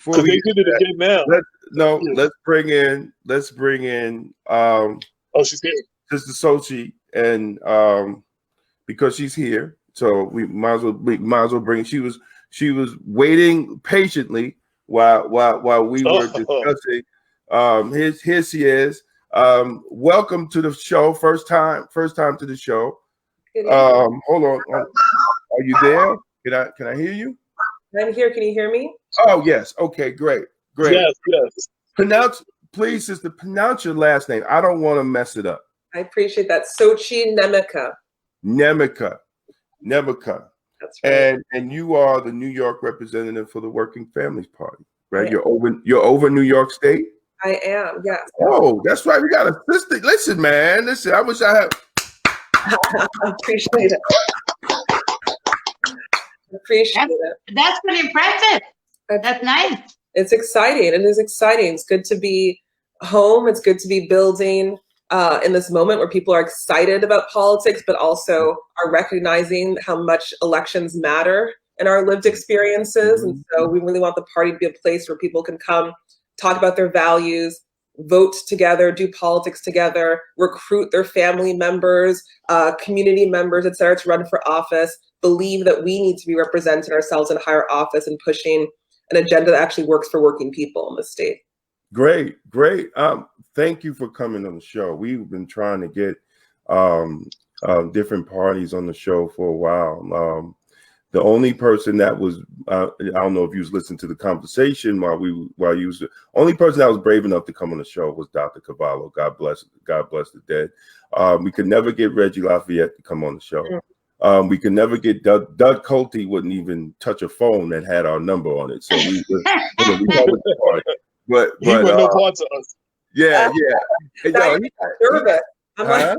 Before we they did it again now. let's bring in Oh, she's here. Sister Sochie, and because she's here, so we might as well bring. She was waiting patiently while we were discussing. Here she is. Welcome to the show. First time to the show. Hold on. Are you there? Can I hear you? I'm here. Can you hear me? Oh yes. Okay. Great. Yes. Please, sister, pronounce your last name. I don't want to mess it up. I appreciate that. Sochie Nnaemeka. Nnaemeka. That's right. And you are the New York representative for the Working Families Party, right? You're over New York State. I am. Yes. Oh, that's right. We got a sister. Listen, man. Listen. I wish I had. I appreciate it. That's pretty impressive. That's nice. It's exciting. It is exciting. It's good to be home. It's good to be building in this moment where people are excited about politics, but also are recognizing how much elections matter in our lived experiences. And so we really want the party to be a place where people can come, talk about their values, vote together, do politics together, recruit their family members, community members, et cetera, to run for office, believe that we need to be representing ourselves in higher office and pushing an agenda that actually works for working people in the state. Great. Thank you for coming on the show. We've been trying to get different parties on the show for a while. The only person that was, I don't know if you was listening to the conversation while you was, the only person that was brave enough to come on the show was Dr. Cavallo. God bless the dead. We could never get Reggie Lafayette to come on the show. We could never get Doug Colte wouldn't even touch a phone that had our number on it. So we but he wouldn't know parts of us. Yeah. Now nervous. I'm like,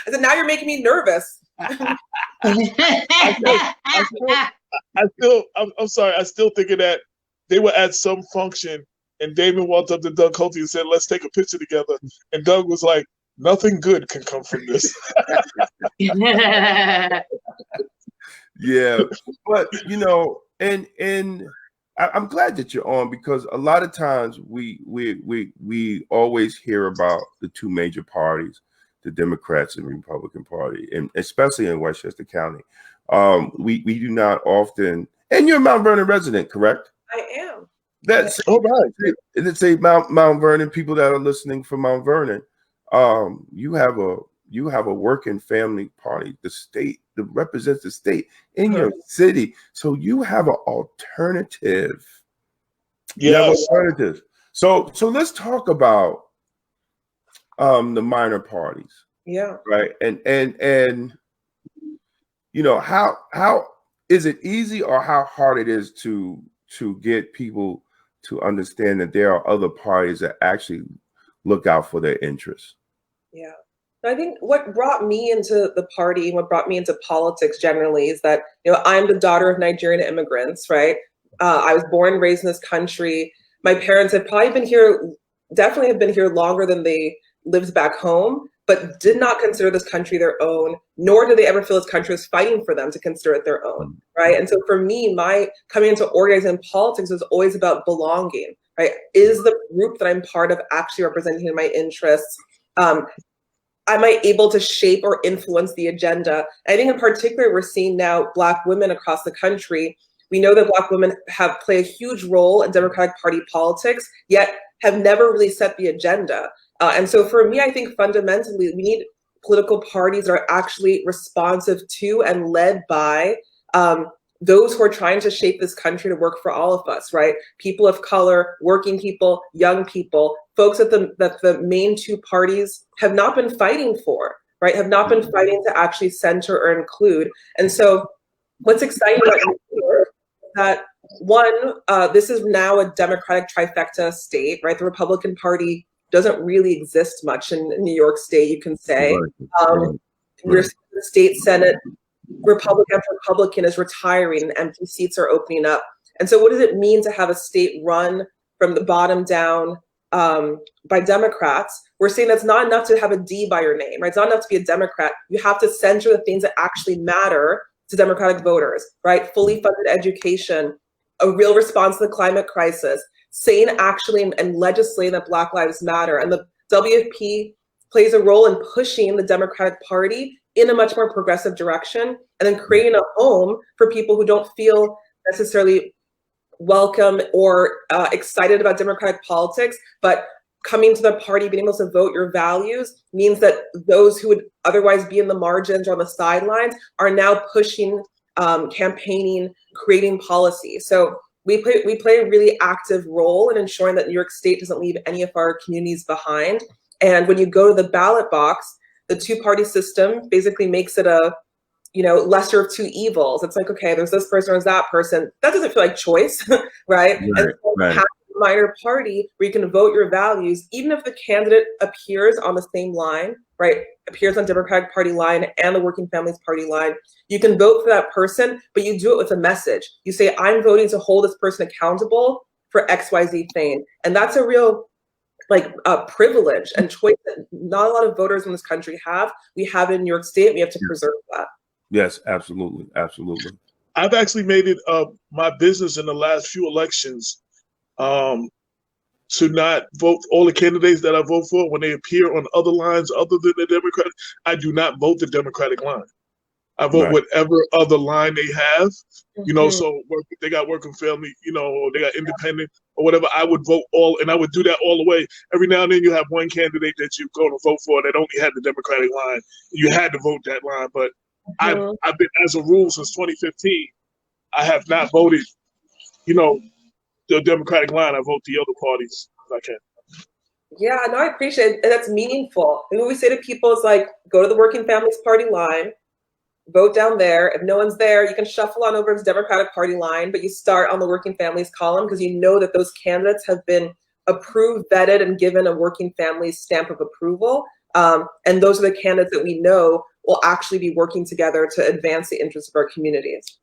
I said, now you're making me nervous. I'm sorry. I still thinking that they were at some function and Damon walked up to Doug Colte and said, "Let's take a picture together." And Doug was like, "Nothing good can come from this." Yeah, but and I'm glad that you're on, because a lot of times we always hear about the two major parties, the Democrats and Republican Party, and especially in Westchester County. We do not often, and you're a Mount Vernon resident, correct? I am. That's all right. Let's say Mount Vernon, people that are listening from Mount Vernon, you have a working family party, the state that represents the state in your city. So you have an alternative. Yes. So let's talk about the minor parties. Yeah. Right. And how is it easy, or how hard it is to get people to understand that there are other parties that actually look out for their interests? Yeah. I think what brought me into the party, what brought me into politics generally, is that, I'm the daughter of Nigerian immigrants, right? I was born and raised in this country. My parents have probably been here, definitely have been here longer than they lived back home, but did not consider this country their own, nor did they ever feel this country was fighting for them to consider it their own, right? And so for me, my coming into organizing politics was always about belonging, right? Is the group that I'm part of actually representing my interests? Am I able to shape or influence the agenda? I think in particular, we're seeing now Black women across the country. We know that Black women play a huge role in Democratic Party politics, yet have never really set the agenda. And so for me, I think fundamentally, we need political parties that are actually responsive to and led by those who are trying to shape this country to work for all of us, right? People of color, working people, young people, folks that the main two parties have not been fighting for, right? Have not been fighting to actually center or include. And so what's exciting about New York is that, one, this is now a Democratic trifecta state, right? The Republican Party doesn't really exist much in New York State, you can say. Your state Senate, Republican after Republican is retiring and empty seats are opening up. And so what does it mean to have a state run from the bottom down by Democrats? We're saying that's not enough to have a D by your name, right? It's not enough to be a Democrat. You have to center the things that actually matter to Democratic voters, right? Fully funded education, a real response to the climate crisis, saying actually and legislating that Black Lives Matter. And the WFP plays a role in pushing the Democratic Party in a much more progressive direction, and then creating a home for people who don't feel necessarily welcome or excited about democratic politics, but coming to the party, being able to vote your values means that those who would otherwise be in the margins or on the sidelines are now pushing, campaigning, creating policy. So we play a really active role in ensuring that New York State doesn't leave any of our communities behind. And when you go to the ballot box, the two-party system basically makes it a, lesser of two evils. It's like, okay, there's this person, there's that person. That doesn't feel like choice, right? And so have a minor party where you can vote your values, even if the candidate appears on the same line, right? Appears on Democratic Party line and the Working Families Party line. You can vote for that person, but you do it with a message. You say, I'm voting to hold this person accountable for XYZ thing. And that's a real privilege and choice that not a lot of voters in this country have. We have it in New York State. We have to preserve that. Yes, absolutely. Absolutely. I've actually made it my business in the last few elections to not vote all the candidates that I vote for when they appear on other lines other than the Democratic. I do not vote the Democratic line. I vote whatever other line they have, so they got Working Family, or they got Independent or whatever. I would vote all, and I would do that all the way. Every now and then you have one candidate that you go to vote for that only had the Democratic line. You had to vote that line, but I've been, as a rule, since 2015, I have not voted, the Democratic line. I vote the other parties if I can. Yeah, no, I appreciate it. And that's meaningful. And what we say to people is like, go to the Working Families Party line, vote down there. If no one's there, you can shuffle on over to the Democratic Party line, but you start on the Working Families column because you know that those candidates have been approved, vetted, and given a Working Families stamp of approval. And those are the candidates that we know will actually be working together to advance the interests of our communities.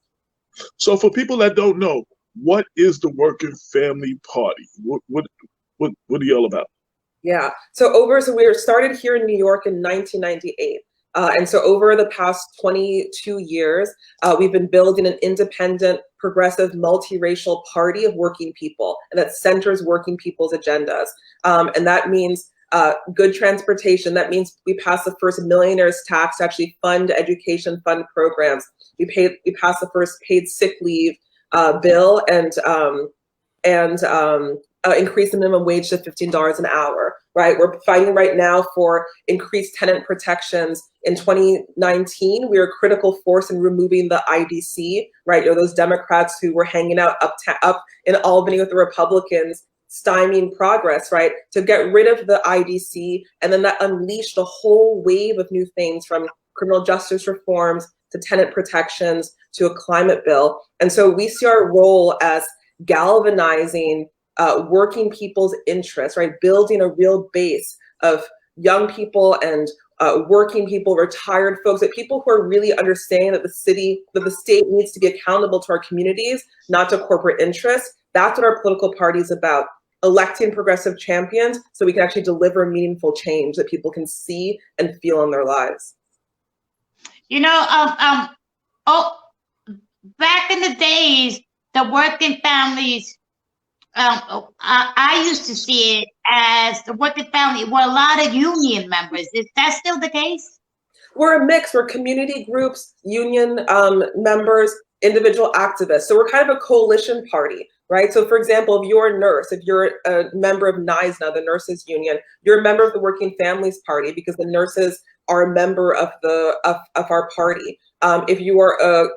So for people that don't know, what is the Working Family Party? What are you all about? Yeah, so we were started here in New York in 1998. And so over the past 22 years, we've been building an independent, progressive, multiracial party of working people, and that centers working people's agendas. And that means good transportation. That means we passed the first millionaire's tax to actually fund education, fund programs. We passed the first paid sick leave bill and increase the minimum wage to $15 an hour, right? We're fighting right now for increased tenant protections. In 2019, we were a critical force in removing the IDC, right? Those Democrats who were hanging out up in Albany with the Republicans, stymieing progress, right? To get rid of the IDC, and then that unleashed a whole wave of new things, from criminal justice reforms to tenant protections to a climate bill. And so we see our role as galvanizing working people's interests, right? Building a real base of young people and working people, retired folks, that people who are really understanding that the state needs to be accountable to our communities, not to corporate interests. That's what our political party is about. Electing progressive champions so we can actually deliver meaningful change that people can see and feel in their lives. Back in the days, the Working Families, I used to see it as the Working Family were a lot of union members. Is that still the case? We're a mix. We're community groups, union members, individual activists. So we're kind of a coalition party, right? So for example, if you're a nurse, if you're a member of NYSNA, the nurses union, you're a member of the Working Families Party because the nurses are a member of our party. If you are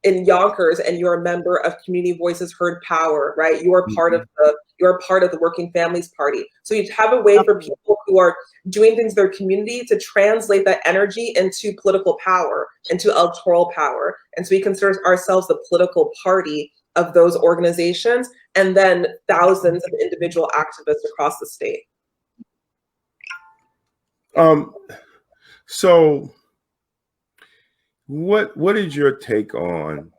in Yonkers and you're a member of Community Voices Heard Power, right? You are part of the Working Families Party. So you have a way for people who are doing things in their community to translate that energy into political power, into electoral power. And so we consider ourselves the political party of those organizations, and then thousands of individual activists across the state. So what is your take on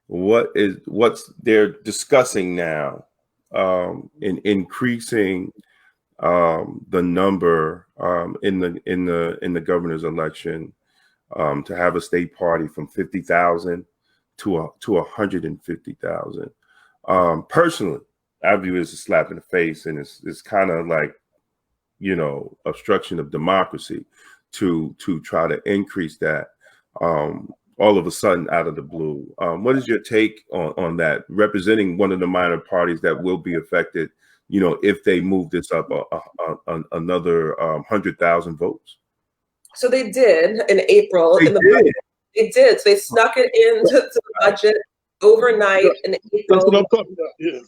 what's they're discussing now in increasing the number in the governor's election to have a state party from 50,000 to 150,000? Personally, I view it as a slap in the face, and it's kind of like, you know, obstruction of democracy to try to increase that all of a sudden out of the blue. What is your take on that, representing one of the minor parties that will be affected, you know, if they move this up another 100,000 votes? So they did in April. They did. They did. So they snuck it into the budget overnight in April. That's what I'm talking about. Yeah.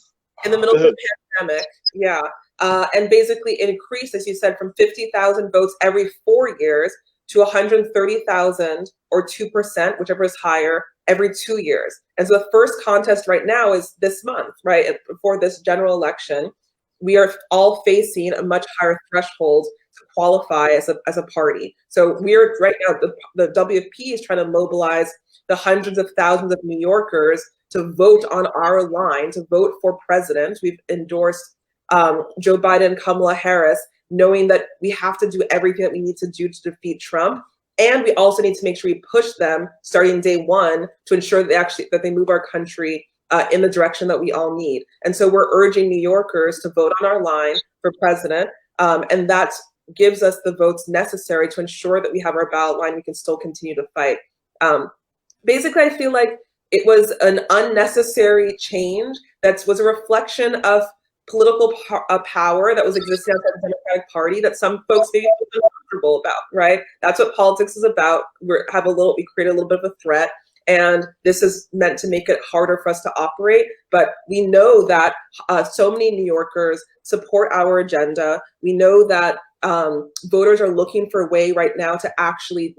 In the middle of the pandemic. Yeah. And basically increased, as you said, from 50,000 votes every 4 years to 130,000 or 2%, whichever is higher, every 2 years. And so the first contest right now is this month, right? Before this general election, we are all facing a much higher threshold to qualify as a party. So we're right now, the WFP is trying to mobilize the hundreds of thousands of New Yorkers to vote on our line, to vote for president. We've endorsed Joe Biden and Kamala Harris, knowing that we have to do everything that we need to do to defeat Trump. And we also need to make sure we push them starting day one to ensure that they move our country in the direction that we all need. And so we're urging New Yorkers to vote on our line for president. And that gives us the votes necessary to ensure that we have our ballot line. We can still continue to fight. Basically, I feel like it was an unnecessary change that was a reflection of political power that was existing outside the Democratic Party that some folks maybe feel uncomfortable about, right? That's what politics is about. We create a little bit of a threat, and this is meant to make it harder for us to operate. But we know that so many New Yorkers support our agenda. We know that voters are looking for a way right now to actually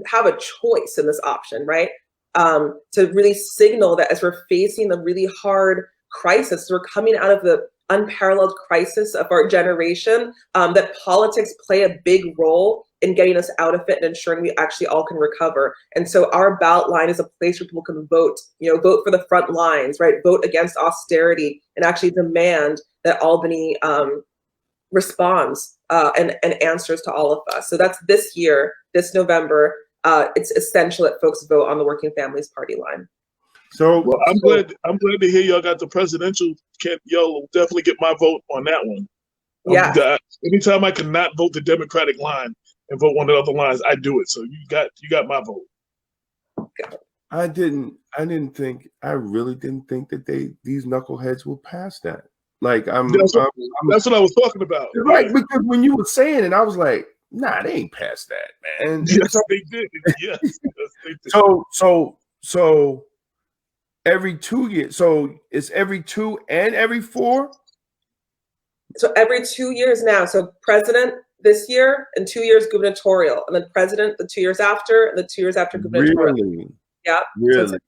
have a choice in this option, right? To really signal that as we're facing the really hard crisis, we're coming out of the unparalleled crisis of our generation, that politics play a big role in getting us out of it and ensuring we actually all can recover. And so our ballot line is a place where people can vote, vote for the front lines, right? Vote against austerity and actually demand that Albany responds and answers to all of us. So that's this year, this November. It's essential that folks vote on the Working Families Party line. So well, I'm glad to hear y'all got the presidential. Y'all will definitely get my vote on that one. Yeah. Anytime I can not vote the Democratic line and vote one of the other lines, I do it. So you got my vote. I really didn't think that these knuckleheads will pass that. Like that's what I was talking about. Right, because when you were saying it, I was like, nah, they ain't past that, man. Yes, they did. Yes, they did. So every 2 years. So it's every 2 and every 4. So every 2 years now. So president this year and 2 years gubernatorial, and then president the 2 years after, and the 2 years after gubernatorial. Really? Yeah. Really?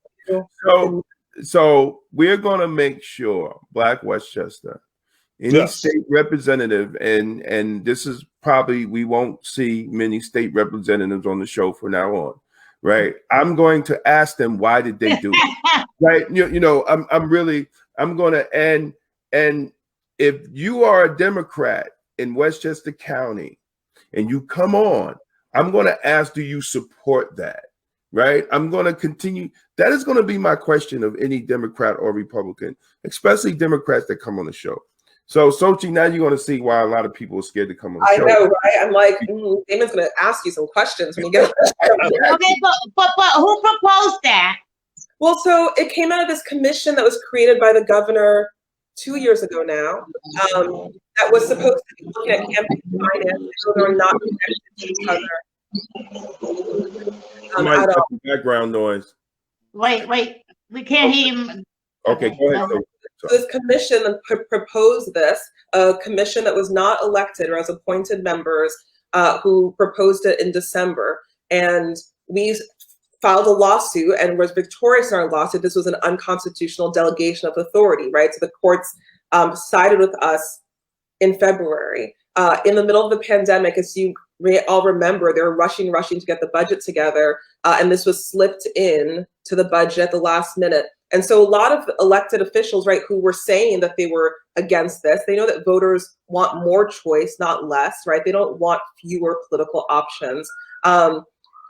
So we're gonna make sure Black Westchester, any state representative, and this is probably, we won't see many state representatives on the show from now on, right? I'm going to ask them, why did they do it? Right? I'm gonna, and if you are a Democrat in Westchester County and you come on, I'm gonna ask, do you support that? Right? I'm gonna continue. That is gonna be my question of any Democrat or Republican, especially Democrats that come on the show. So, Sochie, now you're going to see why a lot of people are scared to come on the show. I know, right? I'm like, Damon's going to ask you some questions when you get on the show. Okay, but who proposed that? Well, so it came out of this commission that was created by the governor 2 years ago now, that was supposed to be looking at campaign finance, so they're not connected to each other. At all. Background noise. Wait, we can't hear him. Okay, go ahead. This commission proposed this, a commission that was not elected or as appointed members who proposed it in December. And we filed a lawsuit and was victorious in our lawsuit. This was an unconstitutional delegation of authority, right? So the courts sided with us in February. In the middle of the pandemic, as you may all remember, they were rushing to get the budget together. And this was slipped in to the budget at the last minute. And so a lot of elected officials, right, who were saying that they were against this, they know that voters want more choice, not less, right? They don't want fewer political options.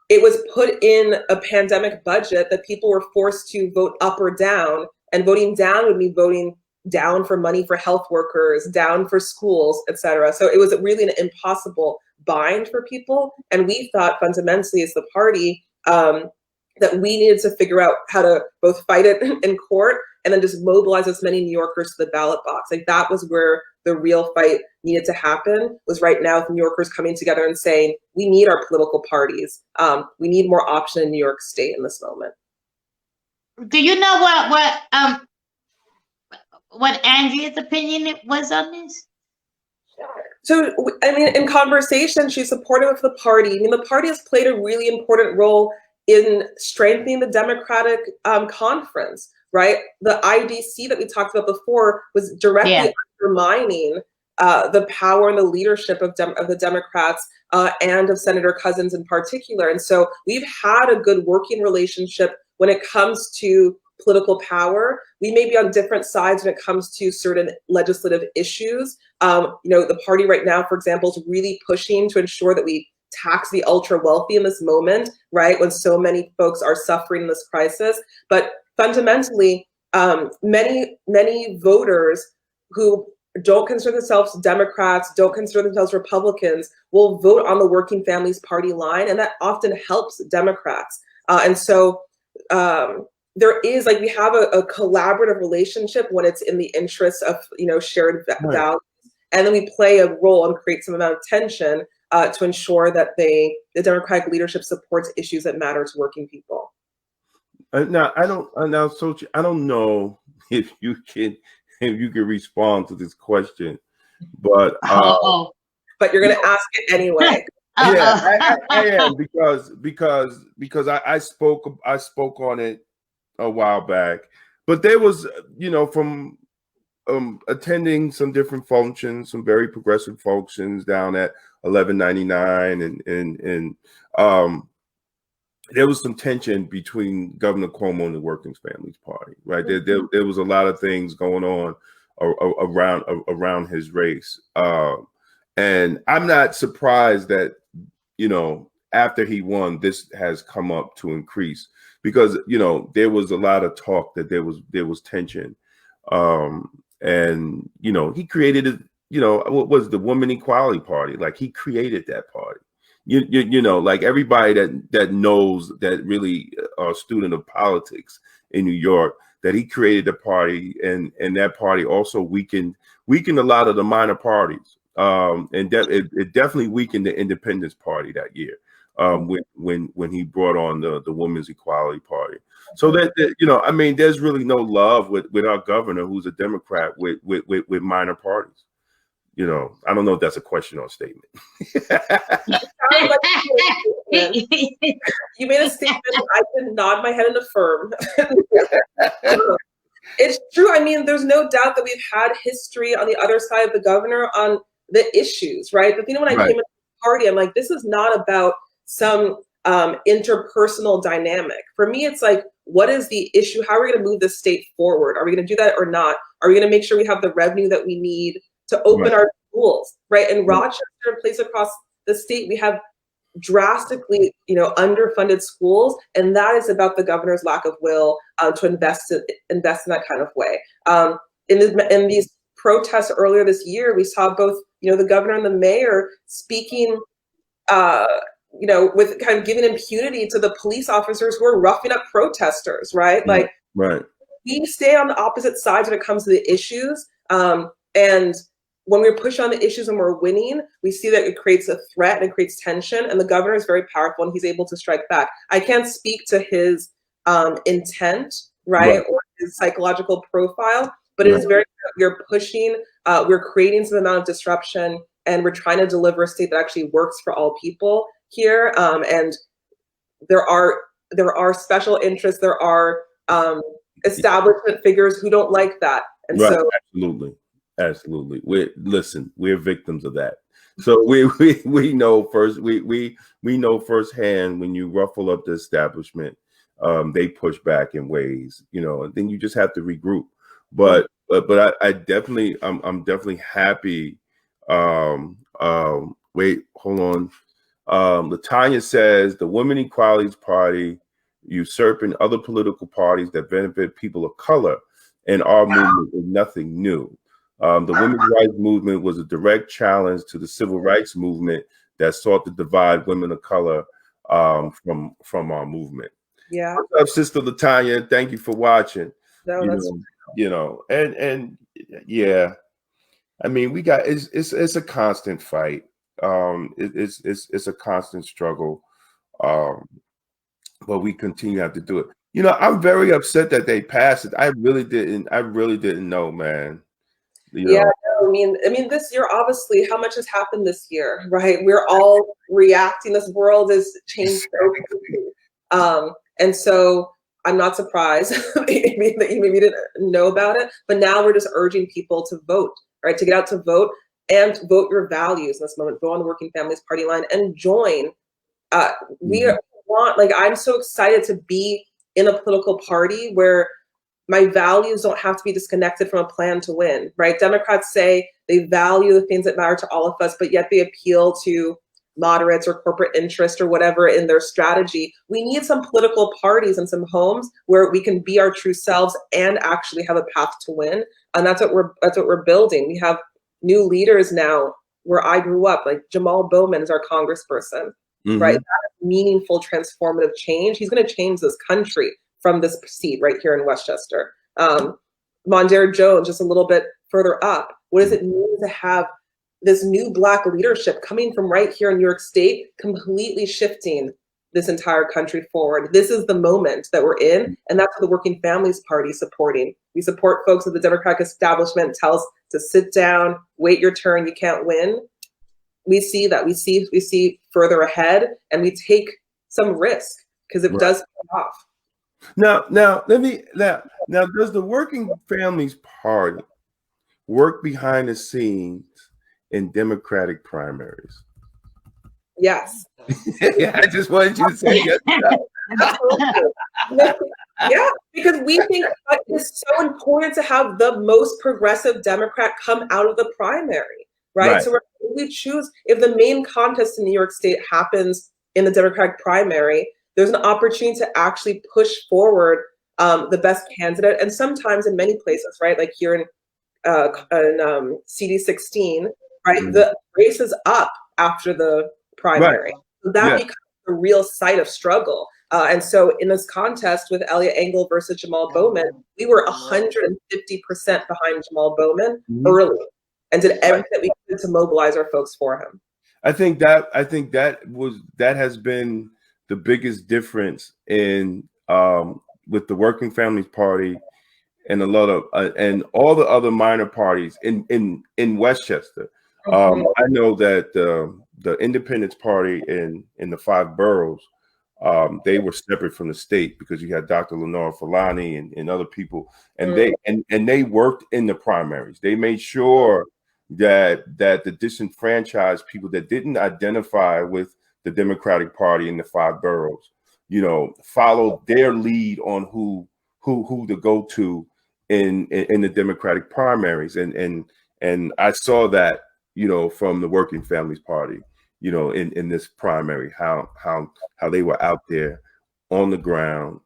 It was put in a pandemic budget that people were forced to vote up or down, and voting down would mean voting down for money for health workers, down for schools, et cetera. So it was really an impossible bind for people. And we thought fundamentally as the party that we needed to figure out how to both fight it in court and then just mobilize as many New Yorkers to the ballot box. Like that was where the real fight needed to happen, was right now with New Yorkers coming together and saying, we need our political parties. We need more option in New York State in this moment. Do you know what Andrea's opinion was on this? So, I mean, in conversation, she's supportive of the party. I mean, the party has played a really important role in strengthening the Democratic conference, right? The IDC that we talked about before was directly undermining the power and the leadership of the Democrats and of Senator Cousins in particular. And so we've had a good working relationship when it comes to political power. We may be on different sides when it comes to certain legislative issues. You know, the party right now, for example, is really pushing to ensure that we tax the ultra wealthy in this moment, right? When so many folks are suffering in this crisis. But fundamentally, many voters who don't consider themselves Democrats, don't consider themselves Republicans, will vote on the Working Families Party line, and that often helps Democrats. And so there is, like, we have a collaborative relationship when it's in the interests of, you know, shared values, and then we play a role and create some amount of tension to ensure that the Democratic leadership supports issues that matter to working people. Now, Sochie, I don't know if you can respond to this question, but but you're going to ask it anyway. Yeah, I am because I spoke on it a while back, but there was, you know, from attending some different functions, some very progressive functions down at 1199, and there was some tension between Governor Cuomo and the Working Families Party, right? There was a lot of things going on around his race, and I'm not surprised that, you know, after he won, this has come up to increase, because, you know, there was a lot of talk that there was tension, and, you know, he created you know, what was the Woman Equality Party? Like, he created that party. You know, like everybody that knows, that really are a student of politics in New York, that he created the party, and that party also weakened a lot of the minor parties. It definitely weakened the Independence Party that year, when he brought on the Women's Equality Party. So that you know, I mean, there's really no love with our governor, who's a Democrat, with minor parties. You know, I don't know if that's a question or a statement. You made a statement. I can nod my head and affirm. It's true. I mean, there's no doubt that we've had history on the other side of the governor on the issues, right? But you know, when I came into the party, I'm like, this is not about some interpersonal dynamic. For me, it's like, what is the issue? How are we going to move the state forward? Are we going to do that or not? Are we going to make sure we have the revenue that we need to open our schools, right? In Rochester and places across the state, we have drastically, you know, underfunded schools, and that is about the governor's lack of will to invest in that kind of way. In these protests earlier this year, we saw both, you know, the governor and the mayor speaking, you know, with kind of giving impunity to the police officers who are roughing up protesters, right? Like, we stay on the opposite sides when it comes to the issues, and when we're pushing on the issues and we're winning, we see that it creates a threat and it creates tension, and the governor is very powerful and he's able to strike back. I can't speak to his intent, right, or his psychological profile, but it is very, we're pushing, we're creating some amount of disruption, and we're trying to deliver a state that actually works for all people here. And there are special interests, there are establishment figures who don't like that. And so Absolutely. We're victims of that. So we know we know firsthand, when you ruffle up the establishment, they push back in ways, you know, and then you just have to regroup. But I definitely, I'm definitely happy. Wait, hold on. Latanya says the Women Equality Party usurping other political parties that benefit people of color and our movement is nothing new. The women's rights movement was a direct challenge to the civil rights movement that sought to divide women of color from our movement. Yeah. What's up, Sister Latanya? Thank you for watching. No, And yeah, I mean, it's a constant fight. It's a constant struggle, but we continue to have to do it. I'm very upset that they passed it. I really didn't know, man. Yeah, no, I mean, this year, obviously, how much has happened this year, right? We're all reacting. This world has changed so quickly. And so I'm not surprised that you maybe didn't know about it, but now we're just urging people to vote, right? To get out to vote and vote your values in this moment. Go on the Working Families Party line and join. I'm so excited to be in a political party where my values don't have to be disconnected from a plan to win, right? Democrats say they value the things that matter to all of us, but yet they appeal to moderates or corporate interest or whatever in their strategy. We need some political parties and some homes where we can be our true selves and actually have a path to win. And that's what we're building. We have new leaders now where I grew up, like Jamal Bowman is our congressperson, right? That is meaningful, transformative change. He's going to change this country from this seat right here in Westchester. Mondaire Jones, just a little bit further up. What does it mean to have this new Black leadership coming from right here in New York State, completely shifting this entire country forward? This is the moment that we're in, and that's what the Working Families Party is supporting. We support folks that the Democratic establishment tells to sit down, wait your turn, you can't win. We see that. We see further ahead, and we take some risk because it does pay off. Now, does the Working Families Party work behind the scenes in Democratic primaries? Yes. Yeah, I just wanted you to say yes. Yeah, because we think it's so important to have the most progressive Democrat come out of the primary, right? So we choose, if the main contest in New York State happens in the Democratic primary, there's an opportunity to actually push forward the best candidate. And sometimes in many places, right, like here in CD16, right, the race is up after the primary. So that becomes a real site of struggle. And so in this contest with Elliot Engel versus Jamal Bowman, we were 150% behind Jamal Bowman early and did everything that we could to mobilize our folks for him. I think that has been the biggest difference in with the Working Families Party and a lot of and all the other minor parties in Westchester. I know that the Independence Party in the 5 boroughs, they were separate from the state because you had Dr. Lenore Fulani and other people, and they worked in the primaries. They made sure that the disenfranchised people that didn't identify with the Democratic Party in the 5 boroughs, followed their lead on who to go to in the Democratic primaries, and I saw that from the Working Families Party, in this primary, how they were out there on the ground,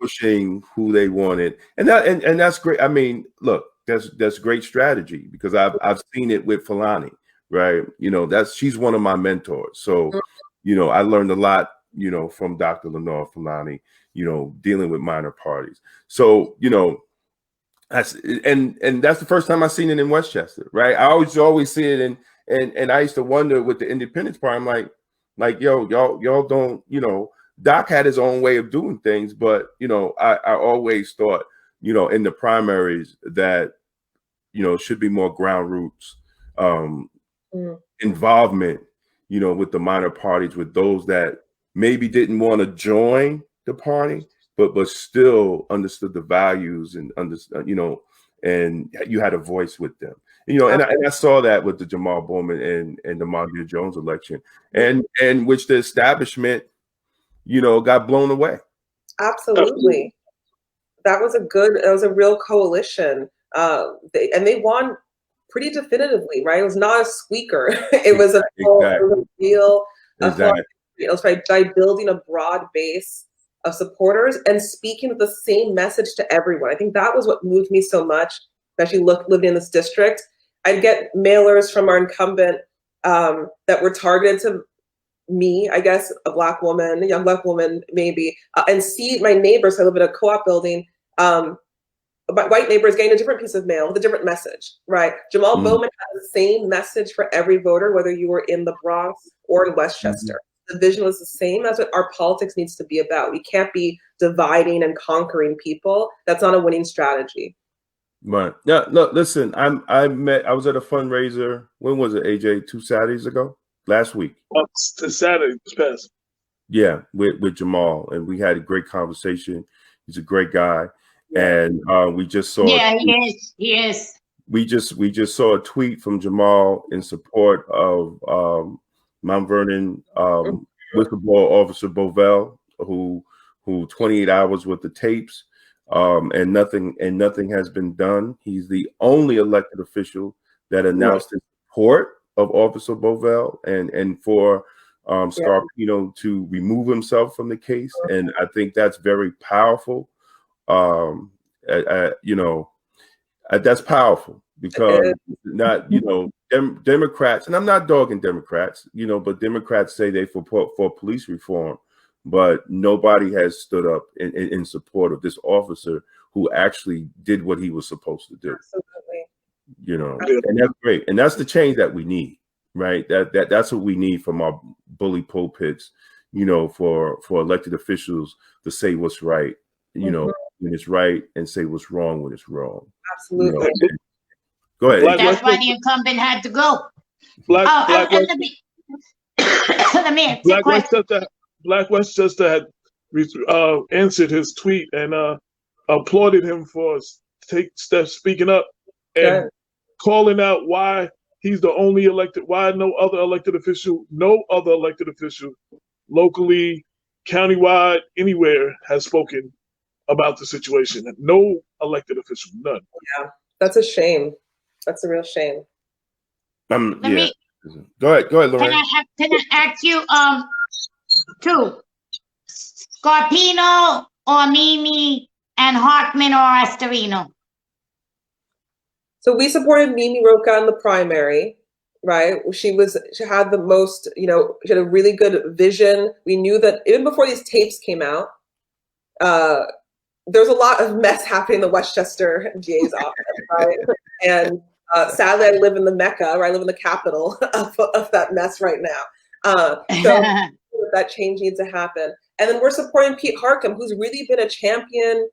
pushing who they wanted, and that's great. I mean, look, that's great strategy because I've seen it with Fulani, right? She's one of my mentors, so I learned a lot, from Dr. Lenore Fulani, dealing with minor parties. So that's the first time I've seen it in Westchester, right? I always see it and I used to wonder with the Independence Party, I'm like, yo, y'all don't, Doc had his own way of doing things, but I always thought, in the primaries that, should be more ground roots involvement, with the minor parties, with those that maybe didn't want to join the party, but still understood the values and understood, and you had a voice with them, and I saw that with the Jamal Bowman and the Mondaire Jones election, and which the establishment, got blown away. Absolutely. That was a real coalition. They won pretty definitively, right? It was not a squeaker. It was a real, it was by building a broad base of supporters and speaking with the same message to everyone. I think that was what moved me so much, especially living in this district. I'd get mailers from our incumbent that were targeted to me, I guess, a Black woman, a young Black woman, maybe, and see my neighbors. I live in a co-op building. My white neighbors getting a different piece of mail with a different message, right? Jamal Bowman has the same message for every voter, whether you were in the Bronx or in Westchester. The vision was the same. That's what our politics needs to be about. We can't be dividing and conquering people. That's not a winning strategy. Right. Yeah. No. Listen. I was at a fundraiser. When was it, AJ? 2 Saturdays ago. Last week. Saturday past. Yeah, with Jamal, and we had a great conversation. He's a great guy, and we just saw. Yeah, he is. We just saw a tweet from Jamal in support of Mount Vernon whistleblower officer Bovell, who 28 hours with the tapes, and nothing has been done. He's the only elected official that announced his support of Officer Bovell and for Scarpino to remove himself from the case, and I think that's very powerful. That's powerful because not Democrats, and I'm not dogging Democrats, but Democrats say they support for police reform, but nobody has stood up in support of this officer who actually did what he was supposed to do. Absolutely. And that's great, and that's the change that we need, right? That's what we need from our bully pulpits, for elected officials to say what's right, when it's right, and say what's wrong when it's wrong. Absolutely. Go ahead. That's why the incumbent had to go. Black Westchester had answered his tweet and applauded him for speaking up and calling out why he's the only why no other elected official, locally, countywide, anywhere has spoken about the situation. No elected official, none. Yeah, that's a shame. That's a real shame. Go ahead, Lorraine. Can I ask you two? Scarpino or Mimi and Hartman or Astorino? So we supported Mimi Roca in the primary, right? She had the most, she had a really good vision. We knew that even before these tapes came out, there's a lot of mess happening in the Westchester DA's office, right? And sadly, I live in the Mecca, right? I live in the capital of that mess right now. So that change needs to happen. And then we're supporting Pete Harcum, who's really been a champion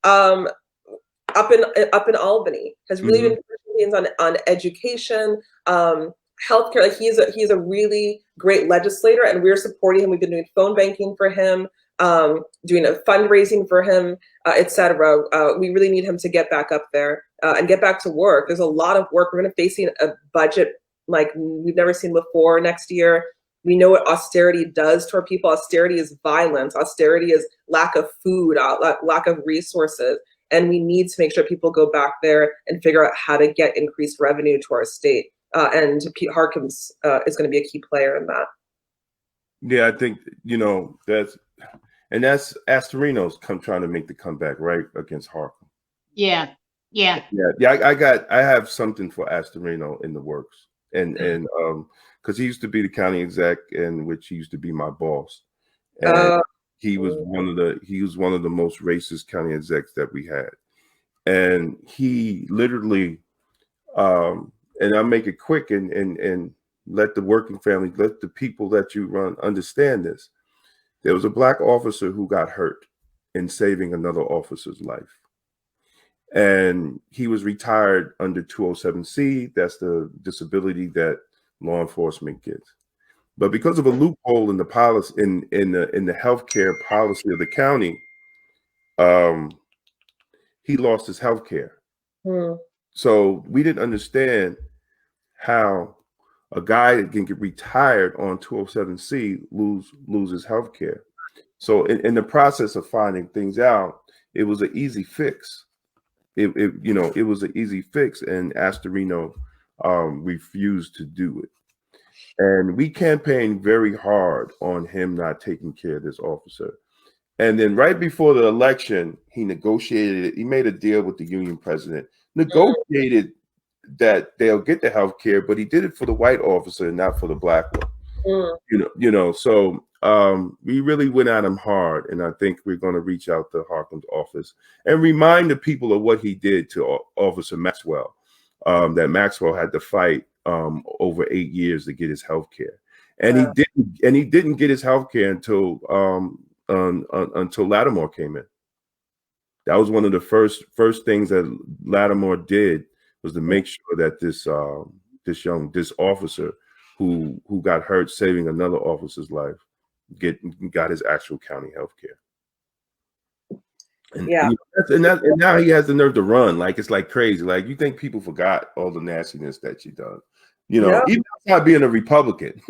up in Albany, has really been pushing on education, healthcare. Like he's a really great legislator, and we're supporting him. We've been doing phone banking for him, doing a fundraising for him, etc. We really need him to get back up there and get back to work. There's a lot of work. We're going to be facing a budget like we've never seen before next year. We know what austerity does to our people. Austerity is violence. Austerity is lack of food, lack of resources. And we need to make sure people go back there and figure out how to get increased revenue to our state. And Pete Harcum is going to be a key player in that. Yeah, I think, that's Astorino's trying to make the comeback, right, against Harcum. Yeah. I have something for Astorino in the works, and because he used to be the county exec, in which he used to be my boss, and he was one of the most racist county execs that we had, and he literally, and I'll make it quick and let the working family, let the people that you run understand this. There was a Black officer who got hurt in saving another officer's life. And he was retired under 207C. That's the disability that law enforcement gets. But because of a loophole in the policy, in the healthcare policy of the county, he lost his healthcare. So we didn't understand how a guy that can get retired on 207C loses healthcare. So in the process of finding things out, it was an easy fix. It was an easy fix, and Astorino refused to do it. And we campaigned very hard on him not taking care of this officer. And then right before the election, he negotiated it. He made a deal with the union president, negotiated that they'll get the health care, but he did it for the white officer and not for the black one. So we really went at him hard, and I think we're going to reach out to Harkin's office and remind the people of what he did to Officer Maxwell. That Maxwell had to fight over 8 years to get his health care, and he didn't get his health care until Lattimore came in. That was one of the first things that Lattimore did, was to make sure that this officer who got hurt saving another officer's life got his actual county health care. And, and now he has the nerve to run. Like, it's like crazy. Like, you think people forgot all the nastiness that you done, even outside being a Republican,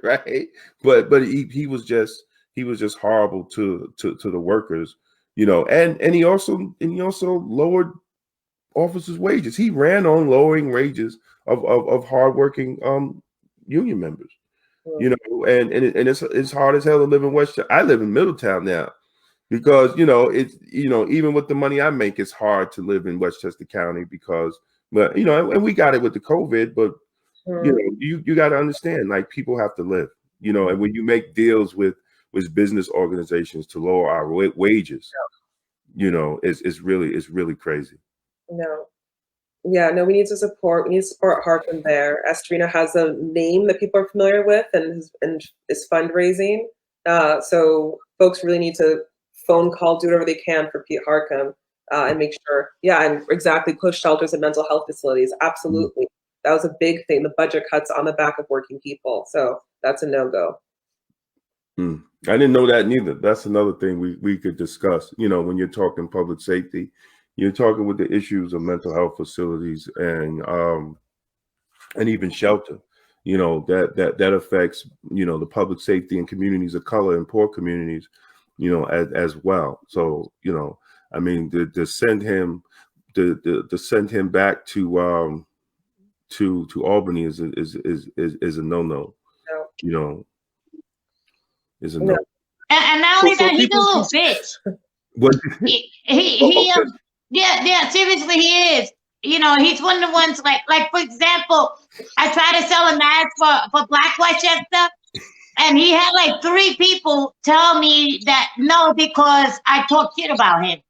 right? But he was just horrible to the workers, and he also lowered officers' wages. He ran on lowering wages of hardworking union members, and it's hard as hell to live in Westchester. I live in Middletown now, because it's even with the money I make, it's hard to live in Westchester County and we got it with the COVID, but you got to understand, like, people have to live, and when you make deals with business organizations to lower our wages, it's really crazy. We need to support Harkin there. Estrina has a name that people are familiar with and is fundraising. So folks really need to phone call, do whatever they can for Pete Harkin, and make sure, and exactly, push shelters and mental health facilities. Absolutely. That was a big thing. The budget cuts on the back of working people. So that's a no-go. I didn't know that neither. That's another thing we could discuss. When you're talking public safety, you're talking with the issues of mental health facilities and even shelter. That affects the public safety in communities of color and poor communities, as well. So I mean, to send him back to Albany is a no-no. Is a no. And not only that, he's a little bitch. What? Seriously, he is. He's one of the ones, like for example, I tried to sell a mask for Black Westchester, and he had like 3 people tell me that no, because I talk shit about him.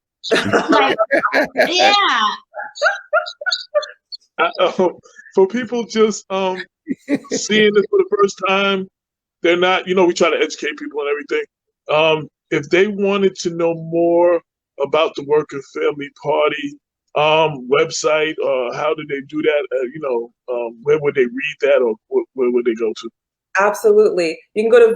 For people just seeing this for the first time, they're not, we try to educate people and everything. If they wanted to know more about the Work and Family Party website, how did they do that? Where would they read that, or where would they go to? Absolutely. You can go to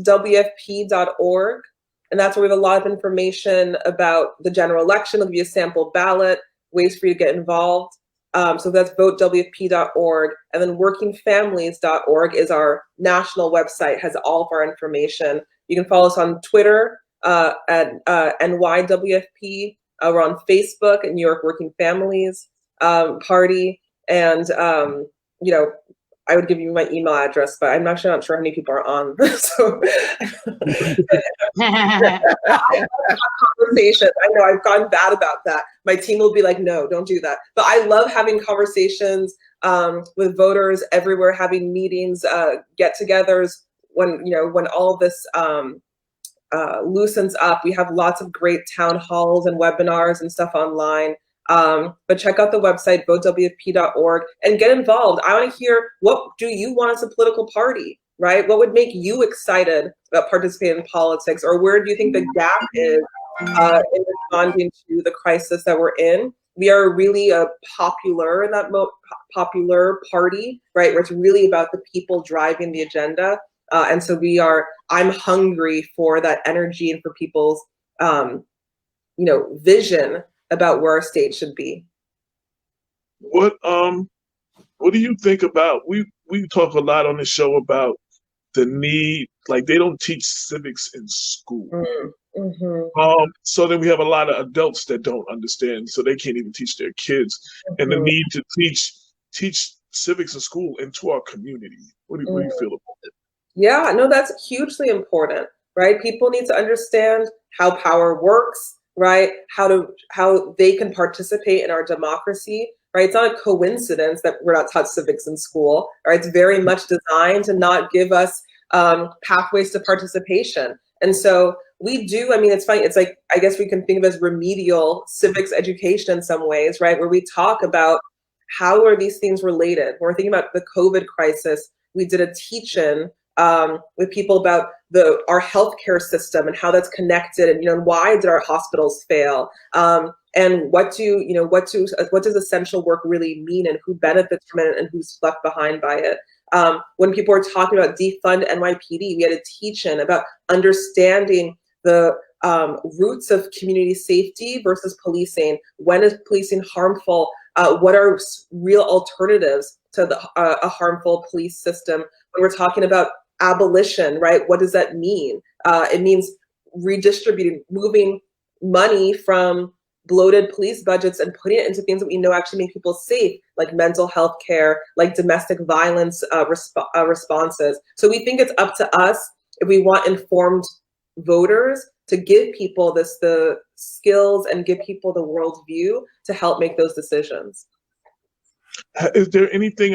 votewfp.org, and that's where we have a lot of information about the general election. It'll be a sample ballot, ways for you to get involved. So that's votewfp.org, and then workingfamilies.org is our national website, has all of our information. You can follow us on Twitter at NYWFP. We're on Facebook at New York Working Families Party, and I would give you my email address, but I'm not sure how many people are on. So conversation. I know I've gone bad about that. My team will be like, no, don't do that. But I love having conversations with voters everywhere, having meetings, get-togethers. When all of this loosens up, we have lots of great town halls and webinars and stuff online. But check out the website, votewfp.org, and get involved. I want to hear, what do you want as a political party, right? What would make you excited about participating in politics, or where do you think the gap is in responding to the crisis that we're in? We are really a popular popular party, right? Where it's really about the people driving the agenda. And so I'm hungry for that energy and for people's, vision about where our state should be. What do you think about, we talk a lot on the show about the need, like they don't teach civics in school. So then we have a lot of adults that don't understand, so they can't even teach their kids. And the need to teach civics in school into our community. What do you feel about it? Yeah, no, that's hugely important. right? People need to understand how power works, right? How they can participate in our democracy, right? It's not a coincidence that we're not taught civics in school, right? It's very much designed to not give us pathways to participation. And so we do, I mean, it's funny, it's like, I guess we can think of it as remedial civics education in some ways, right? Where we talk about how are these things related. When we're thinking about the COVID crisis, we did a teach-in with people about our healthcare system and how that's connected, and and why did our hospitals fail, and what does essential work really mean, and who benefits from it and who's left behind by it. When people were talking about defund NYPD, we had a teach-in about understanding the roots of community safety versus policing. When is policing harmful? What are real alternatives to a harmful police system? When we're talking about abolition, right? What does that mean? It means redistributing, moving money from bloated police budgets and putting it into things that we know actually make people safe, like mental health care, like domestic violence responses. So we think it's up to us, if we want informed voters, to give people the skills and give people the worldview to help make those decisions. Is there anything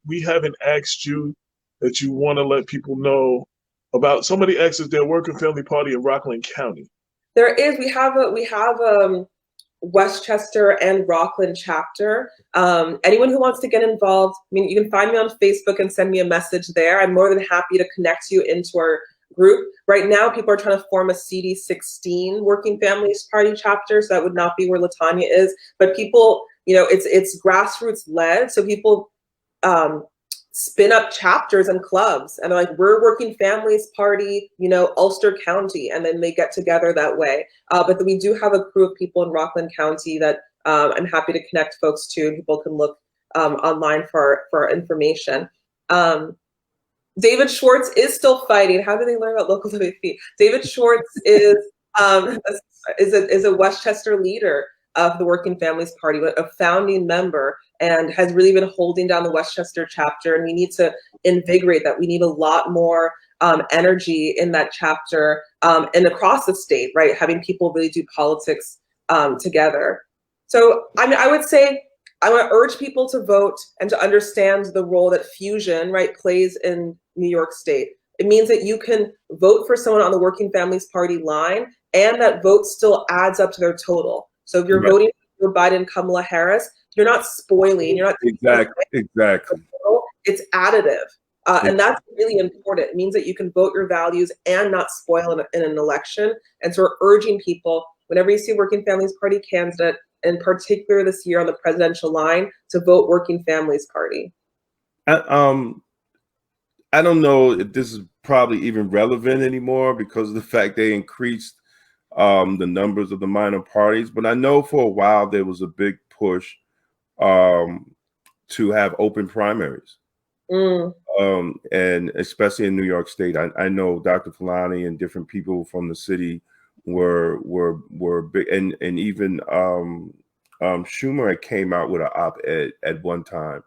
we haven't asked you that you want to let people know about? Somebody asked, is there a working family party in Rockland County? There is. We have Westchester and Rockland chapter. Anyone who wants to get involved, I mean, you can find me on Facebook and send me a message there. I'm more than happy to connect you into our group. Right now, people are trying to form a CD16 Working Families Party chapter, so that would not be where Latanya is. But people, it's grassroots led, so people spin up chapters and clubs, and they're like, we're Working Families Party, Ulster County, and then they get together that way. But we do have a crew of people in Rockland County that I'm happy to connect folks to, and people can look online for information. David Schwartz is still fighting. How do they learn about local WFP? David Schwartz is a Westchester leader of the Working Families Party, a founding member, and has really been holding down the Westchester chapter. And we need to invigorate that. We need a lot more energy in that chapter and across the state, right? Having people really do politics together. So I would say, I want to urge people to vote and to understand the role that fusion, right, plays in New York State. It means that you can vote for someone on the Working Families Party line, and that vote still adds up to their total. So if you're voting for Biden, Kamala Harris, you're not spoiling. You're not exactly. It's additive, and that's really important. It means that you can vote your values and not spoil in an election. And so we're urging people, whenever you see a Working Families Party candidate, in particular this year on the presidential line, to vote Working Families Party. I don't know if this is probably even relevant anymore because of the fact they increased the numbers of the minor parties. But I know for a while there was a big push to have open primaries. And especially in New York State, I know Dr. Fulani and different people from the city were big, and even Schumer had came out with an op-ed at one time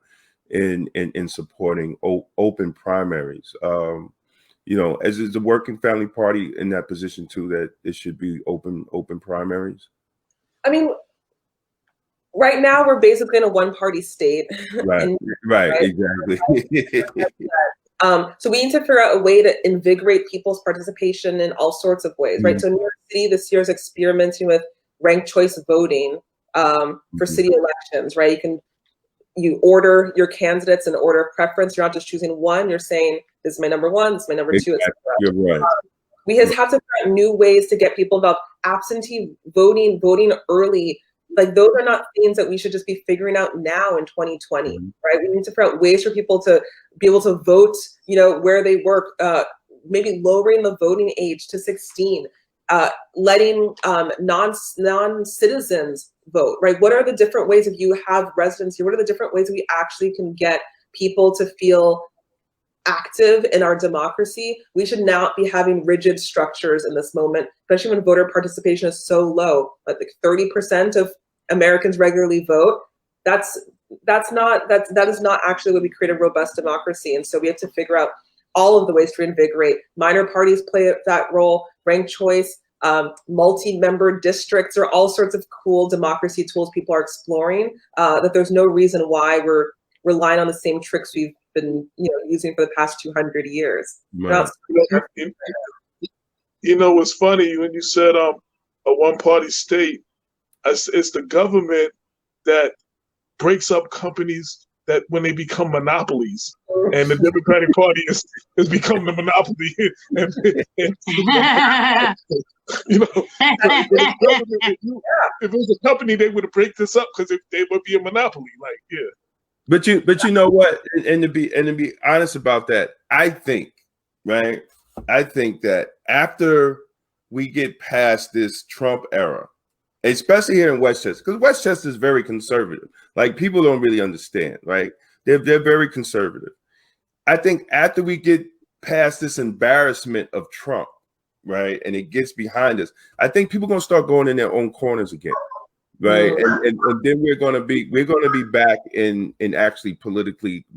in supporting open primaries. As is the Working Family Party in that position too, that it should be open primaries? I mean, right now we're basically in a one-party state. Right, exactly. So we need to figure out a way to invigorate people's participation in all sorts of ways, right? So New York City this year is experimenting with ranked choice voting for city elections, right? You order your candidates in order of preference. You're not just choosing one. You're saying, this is my number one, this is my number two. You're right. We have to figure out new ways to get people involved. Absentee voting early. Like, those are not things that we should just be figuring out now in 2020, right? We need to figure out ways for people to be able to vote, where they work, maybe lowering the voting age to 16, letting non-citizens vote, right? What are the different ways, if you have residency, what are the different ways that we actually can get people to feel active in our democracy? We should not be having rigid structures in this moment, especially when voter participation is so low. Like 30% of Americans regularly vote. That is not actually what we create a robust democracy. And so we have to figure out all of the ways to reinvigorate. Minor parties play that role, ranked choice, multi-member districts are all sorts of cool democracy tools people are exploring, that there's no reason why we're relying on the same tricks we've been using for the past 200 years. Right. You know, what's funny when you said a one-party state, it's the government that breaks up companies that when they become monopolies, and the Democratic Party has become the monopoly. You know, if it was a company, they would break this up because they would be a monopoly. Like, yeah. But you know what? And to be honest about that, I think that after we get past this Trump era, especially here in Westchester, because Westchester is very conservative. Like, people don't really understand, right? They're very conservative. I think after we get past this embarrassment of Trump, right, and it gets behind us, I think people are gonna start going in their own corners again, right? And then we're gonna be back in actually politically,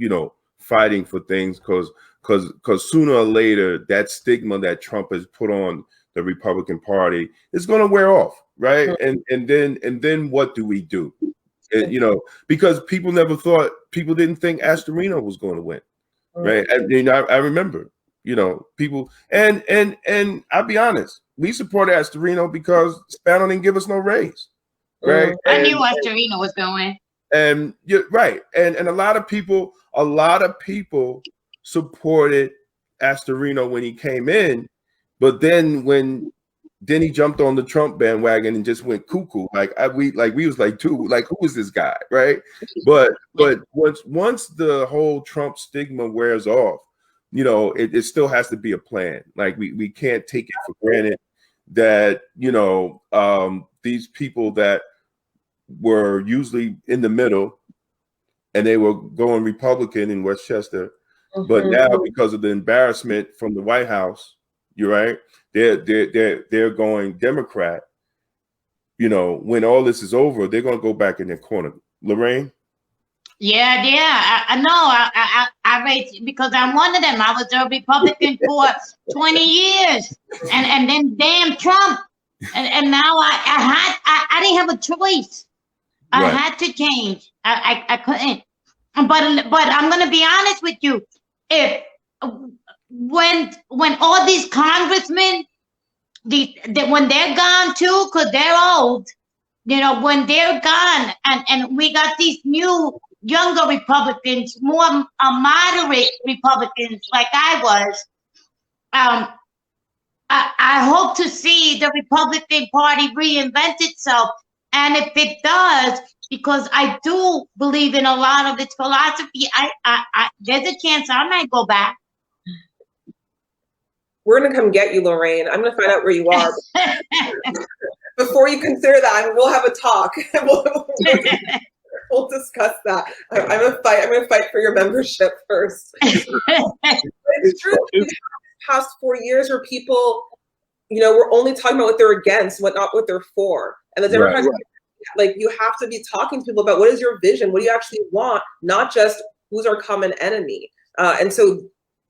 fighting for things, because sooner or later that stigma that Trump has put on the Republican Party is gonna wear off. Right. And then what do we do? Because people didn't think Astorino was going to win. Right. And I remember, people and I'll be honest, we supported Astorino because Spano didn't give us no raise. Right. I knew Astorino was going. And you're right. And a lot of people supported Astorino when he came in, but then he jumped on the Trump bandwagon and just went cuckoo. We was like, dude, like, who is this guy, right? But once the whole Trump stigma wears off, it still has to be a plan. Like, we can't take it for granted that these people that were usually in the middle and they were going Republican in Westchester, but now because of the embarrassment from the White House, you're right, they're going Democrat. When all this is over, they're going to go back in their corner. Lorraine? Yeah, I know. I raised, because I'm one of them. I was a Republican for 20 years, and then damn Trump, and now I didn't have a choice. I had to change. I couldn't. But I'm gonna be honest with you. If when all these congressmen, when they're gone too, because they're old, when they're gone, and we got these new younger Republicans, more moderate Republicans like I was, I hope to see the Republican Party reinvent itself. And if it does, because I do believe in a lot of its philosophy, there's a chance I might go back. We're going to come get you, Lorraine. I'm going to find out where you are. Before you consider that, we'll have a talk. We'll discuss that. I'm going to fight for your membership first. It's true. In the past 4 years where people, we're only talking about what they're against, not what they're for. And the Democrats, like, you have to be talking to people about what is your vision? What do you actually want? Not just who's our common enemy. And so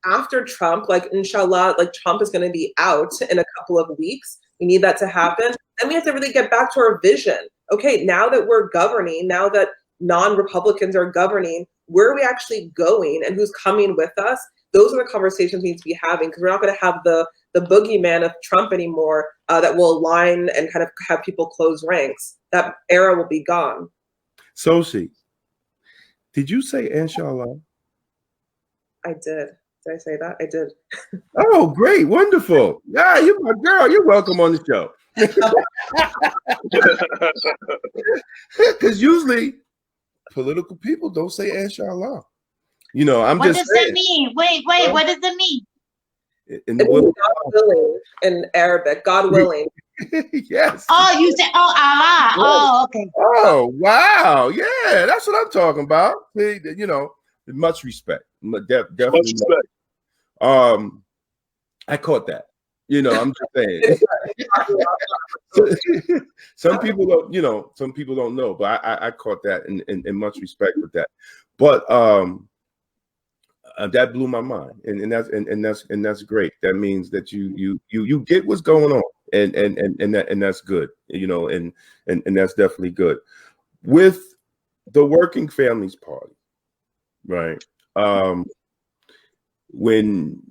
after Trump, like, inshallah, like, Trump is going to be out in a couple of weeks. We need that to happen. And we have to really get back to our vision. Okay, now that we're governing, now that non-Republicans are governing, where are we actually going and who's coming with us? Those are the conversations we need to be having, because we're not going to have the boogeyman of Trump anymore that will align and kind of have people close ranks. That era will be gone. Sochie, did you say inshallah? I did. Did I say that? I did. Oh, great. Wonderful. Yeah, you're my girl. You're welcome on the show. Because usually political people don't say inshallah. I'm what just does saying. That mean? Wait, what does it mean? God willing in Arabic, God willing. Yes. Oh, you said, Allah. Oh, okay. Oh, wow. Yeah, that's what I'm talking about. Much respect. Definitely. Much respect. I caught that. I'm just saying. Some people don't know, but I caught that, and much respect with that. But that blew my mind, and that's great. That means that you get what's going on, and that's good, and that's definitely good. With the Working Families Party, right? When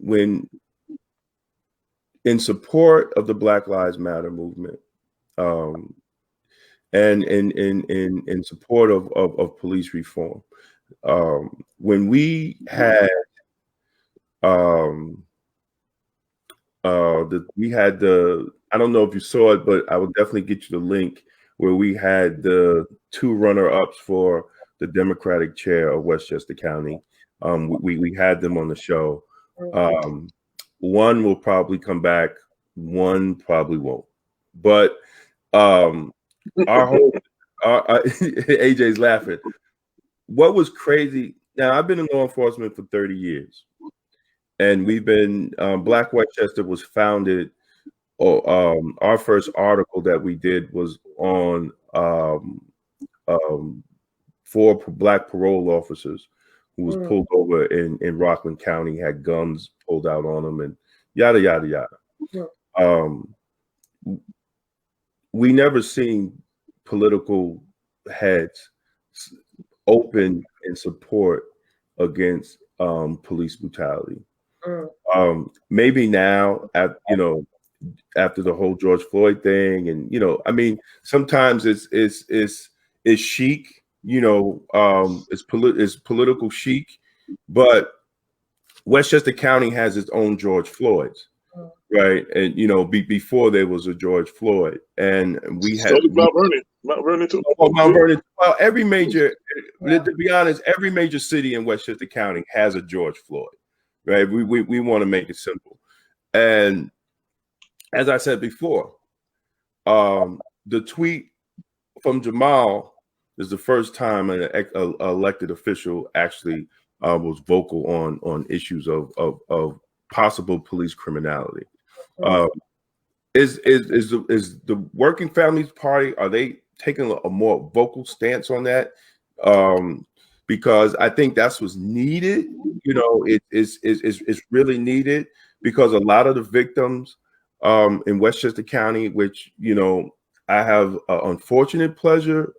in support of the Black Lives Matter movement, and in support of police reform, when we had the I don't know if you saw it, but I will definitely get you the link where we had the 2 runner-ups for the Democratic chair of Westchester County. We had them on the show. One will probably come back, one probably won't. But our whole AJ's laughing. What was crazy? Now, I've been in law enforcement for 30 years, and we've been Black Westchester was founded. Our first article that we did was on 4 Black parole officers who was pulled over in Rockland County, had guns pulled out on them, and yada yada yada. We never seen political heads open in support against police brutality. Maybe now, after the whole George Floyd thing, and I mean, sometimes it's chic, it's political chic, but Westchester County has its own George Floyds, right? And before there was a George Floyd, and we had Mount Vernon too. Mount Vernon. Well, every major, to be honest, every major city in Westchester County has a George Floyd, right? We want to make it simple, and as I said before, the tweet from Jamal is the first time an elected official actually was vocal on issues of possible police criminality. Is the Working Families Party, are they taking a more vocal stance on that? Because I think that's what's needed. It's really needed, because a lot of the victims in Westchester County, which I have an unfortunate pleasure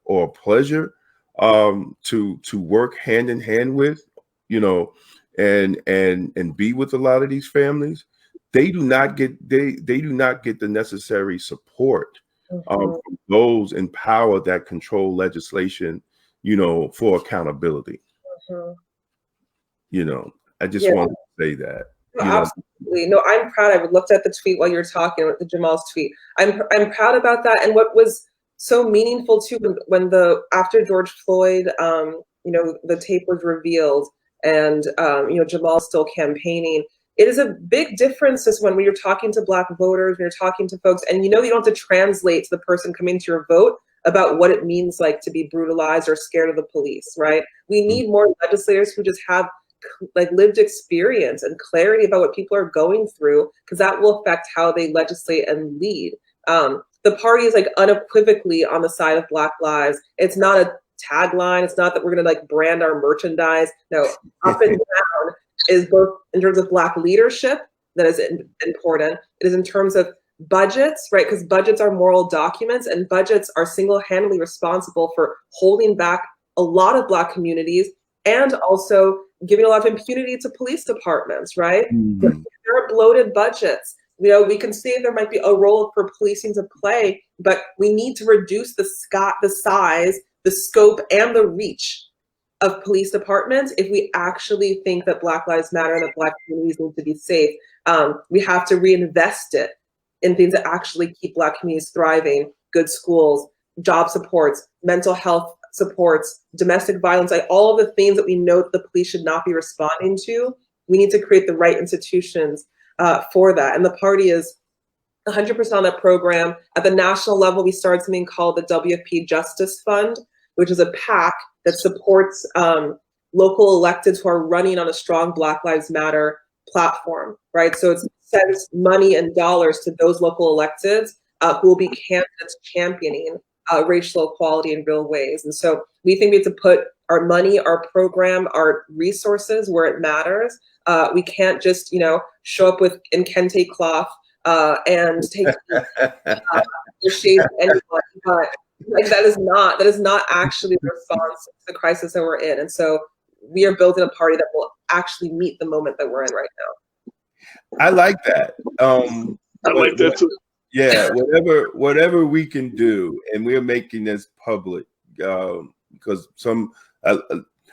to work hand in hand with, and be with a lot of these families. They do not get the necessary support from those in power that control legislation, for accountability. I just want to say that. Absolutely. No, I'm proud. I looked at the tweet while you were talking, the Jamal's tweet. I'm proud about that. And what was so meaningful too, when after George Floyd, the tape was revealed, and Jamal's still campaigning. It is a big difference just when you're talking to Black voters, when you're talking to folks, and you don't have to translate to the person coming to your vote about what it means like to be brutalized or scared of the police, right? We need more legislators who just have lived experience and clarity about what people are going through, because that will affect how they legislate and lead. The party is unequivocally on the side of Black lives. It's not a tagline. It's not that we're going to brand our merchandise. No, up and down is both in terms of Black leadership that is important. It is in terms of budgets, right? Because budgets are moral documents, and budgets are single-handedly responsible for holding back a lot of Black communities, and also giving a lot of impunity to police departments, right? There are bloated budgets. We can see there might be a role for policing to play, but we need to reduce the size, the scope, and the reach of police departments if we actually think that Black Lives Matter and that Black communities need to be safe. We have to reinvest it in things that actually keep Black communities thriving: good schools, job supports, mental health supports, domestic violence, all of the things that we know that the police should not be responding to. We need to create the right institutions for that. And the party is 100% on that program. At the national level, we started something called the WFP Justice Fund, which is a PAC that supports local electeds who are running on a strong Black Lives Matter platform, right? So it sends money and dollars to those local electeds who will be candidates championing racial equality in real ways. And so We think we have to put our money, our program, our resources where it matters. We can't just, show up in kente cloth and take the shade of anyone. But that is not actually the response to the crisis that we're in. And so we are building a party that will actually meet the moment that we're in right now. I like that. I like that too. Yeah, whatever we can do, and we're making this public because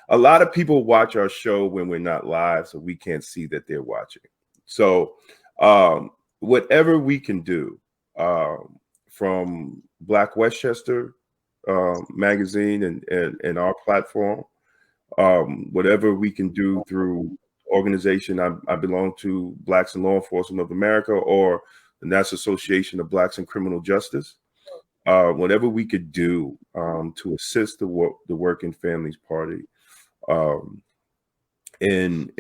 a lot of people watch our show when we're not live, so we can't see that they're watching. So whatever we can do, from Black Westchester magazine and our platform, whatever we can do through organization I belong to, Blacks in Law Enforcement of America, or the National Association of Blacks in Criminal Justice, whatever we could do to assist the Working Families Party in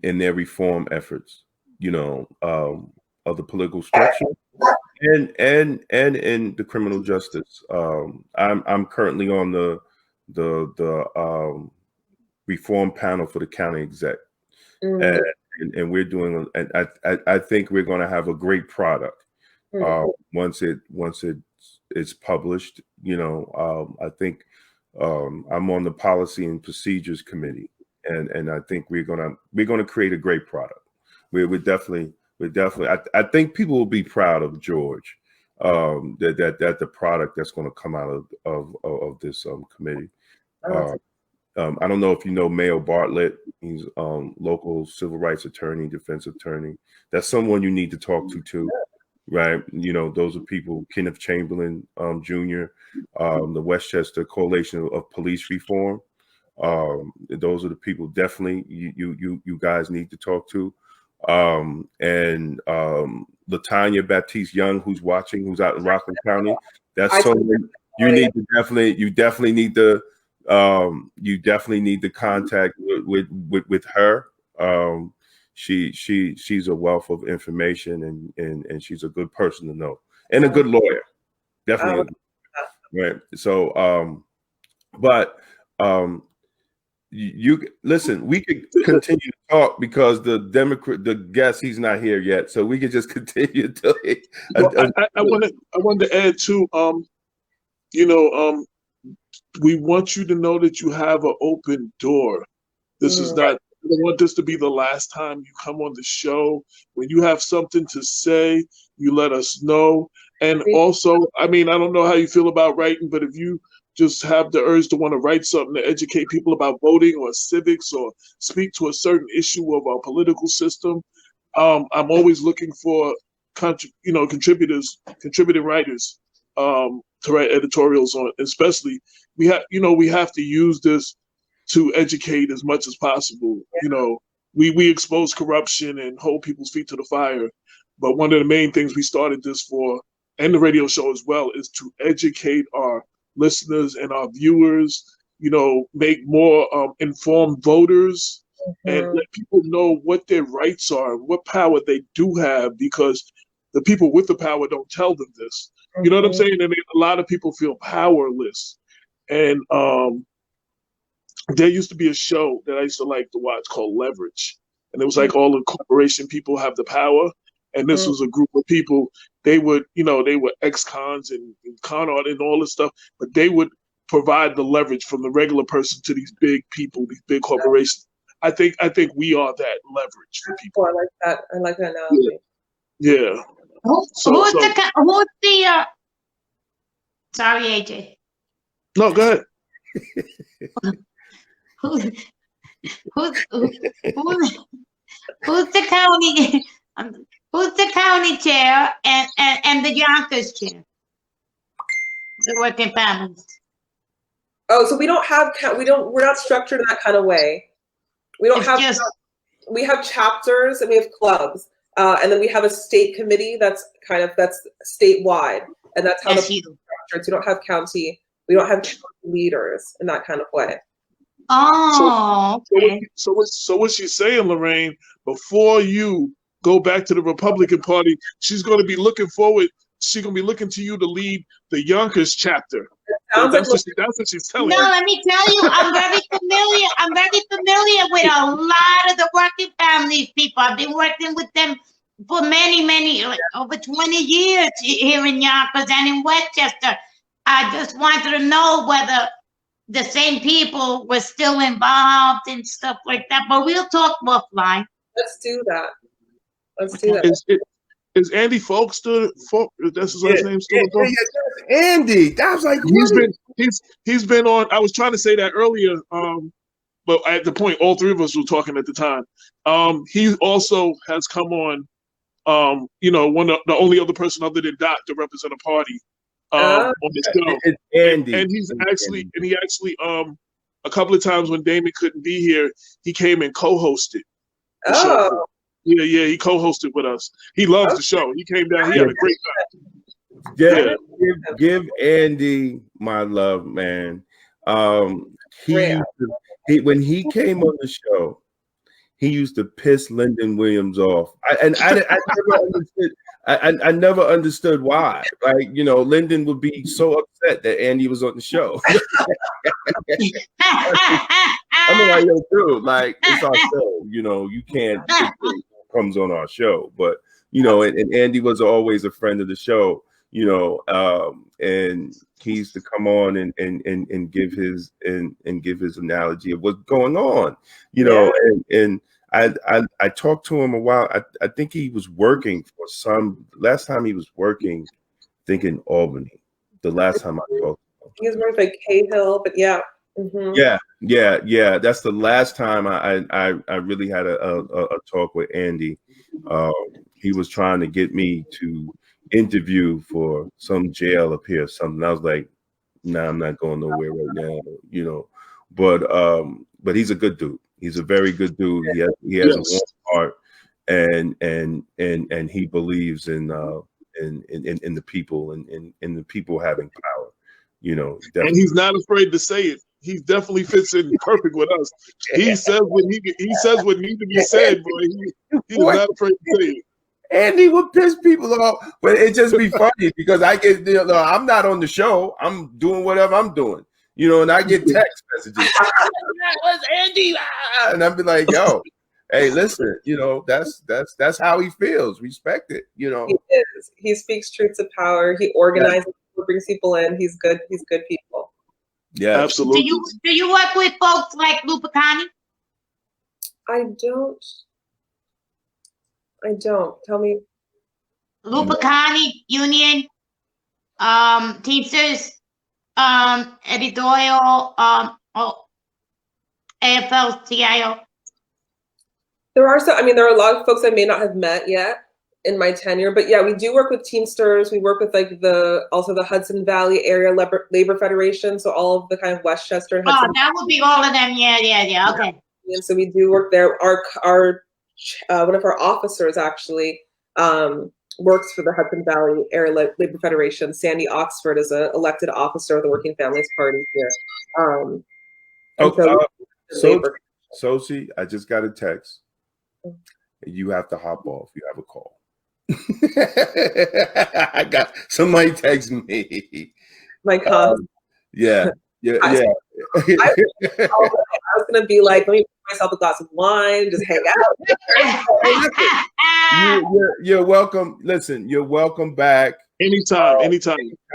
their reform efforts, of the political structure and in the criminal justice. I'm currently on the reform panel for the county exec. And we're doing, and I think we're going to have a great product once it's published. I think I'm on the policy and procedures committee, and I think we're gonna create a great product. We're definitely. I think people will be proud of George. That the product that's going to come out of this committee. I don't know if you know Mayo Bartlett. He's local civil rights attorney, defense attorney. That's someone you need to talk to too, right? Those are people. Kenneth Chamberlain Jr., the Westchester Coalition of Police Reform. Those are the people definitely you guys need to talk to. And Latanya Baptiste Young, who's watching, who's out in Rockland County. That's someone you definitely need to contact with her. She's a wealth of information and she's a good person to know and a good lawyer, definitely. Right. So, you listen. We could continue to talk because the guest, he's not here yet, so we could just continue to. I wanted to add too. We want you to know that you have an open door. This is not. I don't want this to be the last time you come on the show. When you have something to say, you let us know. And also, I don't know how you feel about writing, but if you just have the urge to want to write something to educate people about voting or civics or speak to a certain issue of our political system, I'm always looking for contributing writers to write editorials on. Especially, we have to use this to educate as much as possible. We expose corruption and hold people's feet to the fire, but one of the main things we started this for, and the radio show as well, is to educate our listeners and our viewers, make more informed voters and let people know what their rights are and what power they do have, because the people with the power don't tell them this. You know what I'm saying? And a lot of people feel powerless. And there used to be a show that I used to like to watch called Leverage. And it was like all the corporation people have the power. And this was a group of people. They were ex-cons and con art and all this stuff, but they would provide the leverage from the regular person to these big people, these big corporations. I think we are that leverage for people. I like that analogy. Yeah. Sorry, AJ. No, go ahead. Who's the county? Who's the county chair and the Yonkers chair? The Working Families. Oh, so we don't have we're not structured in that kind of way. We don't we have chapters and we have clubs, and then we have a state committee that's statewide, and that's how the structured. So we don't have county. We don't have leaders in that kind of way. Oh, okay. So what she's saying, Lorraine, before you go back to the Republican Party, she's going to be looking forward. She's going to be looking to you to lead the Yonkers chapter. Sounds That's like what she's telling No, you. let me tell you, I'm very familiar. I'm very familiar with a lot of the working families people. I've been working with them for many, like over 20 years here in Yonkers and in Westchester. I just wanted to know whether the same people were still involved and stuff like that. But we'll talk offline. let's do that. Let's do that. Is Andy Folk still? Folk, that's his last name still? Andy. That was like He's been on. I was trying to say that earlier. But at the point, all three of us were talking at the time. He also has come on. The only other person other than Dot to represent a party on the show. It's Andy. And he actually a couple of times when Damon couldn't be here, he came and co-hosted the show. Yeah, he co-hosted with us. He loves the show. He came down. He had a great time. Give Andy my love, man. When he came on the show, he used to piss Lyndon Williams off. I never understood why. Like, Lyndon would be so upset that Andy was on the show. I'm like, yo, dude, like, it's our show. You can't comes on our show. But, and Andy was always a friend of the show, and he used to come on and give his analogy of what's going on, and I talked to him a while. I think he was working for last time he was working, I think in Albany, the last time I talked to him. He was working like Cahill, but yeah. Mm-hmm. Yeah. That's the last time I really had a talk with Andy. He was trying to get me to interview for some jail up here or something. I was like, nah, I'm not going nowhere right now, but he's a good dude. He's a very good dude. He has a warm heart, and he believes in the people and in the people having power. Definitely. And he's not afraid to say it. He definitely fits in perfect with us. He says what needs to be said, boy. He's not afraid to say it. Andy would piss people off, but it just be funny because I get, I'm not on the show. I'm doing whatever I'm doing, and I get text messages. What's Andy? And I'd be like, yo, hey, listen, that's how he feels. Respect it, He is. He speaks truth to power. He organizes, brings people in. He's good. He's good people. Yeah, absolutely. Do you work with folks like Lupacani? I don't. Tell me. Lupacani Union, Teamsters, editorial, AFL-CIO. There are there are a lot of folks I may not have met yet in my tenure, but yeah, we do work with Teamsters. We work with also the Hudson Valley Area Labor Federation, so all of the kind of Westchester and Hudson. That would be all of them. Yeah. Okay. And so we do work there. Our one of our officers actually works for the Hudson Valley Area Labor Federation. Sandy Oxford is an elected officer of the Working Families Party here. Sochie, I just got a text. You have to hop off. You have a call. I got somebody text me. My cousin. Yeah. I was gonna be like, let me pour myself a glass of wine, just hang out. You're welcome. Listen, you're welcome back. Anytime.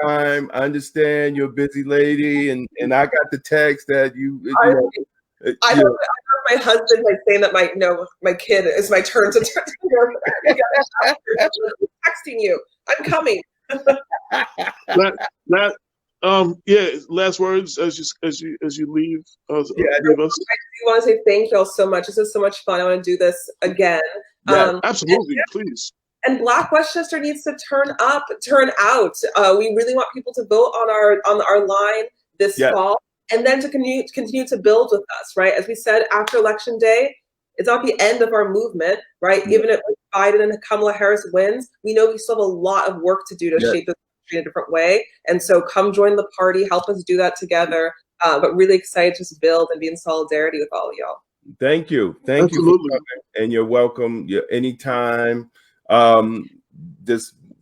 I understand you're a busy lady, and I got the text that I heard my husband saying that my kid is my turn to texting you. I'm coming. Last words as you leave. Leave us. I do want to say thank you all so much. This is so much fun. I want to do this again. Absolutely, please. And Black Westchester needs to turn out. We really want people to vote on our line this fall, and then to continue to build with us, right? As we said, after Election Day, it's not the end of our movement, right? Even if Biden and Kamala Harris wins, we know we still have a lot of work to do to shape this country in a different way. And so come join the party, help us do that together. But really excited to just build and be in solidarity with all of y'all. Thank you. Thank you for coming, and you're welcome. Anytime.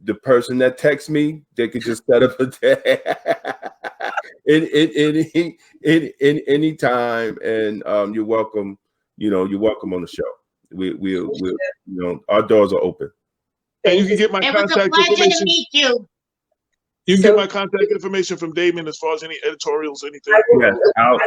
The person that texts me, they could just set up a day. any time, and you're welcome. You're welcome on the show. We'll our doors are open. And you can get my It was a contact pleasure to information. meet you. You can get my contact information from Damon as far as any editorials, anything. Yes, I'll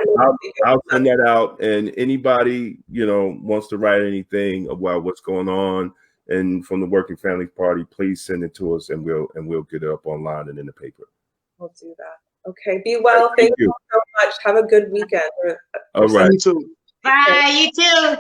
send that out. And anybody wants to write anything about what's going on and from the Working Families Party, please send it to us, and we'll get it up online and in the paper. We'll do that. Okay. Be well. Thank you so much. Have a good weekend. All right. You too. Bye. You too.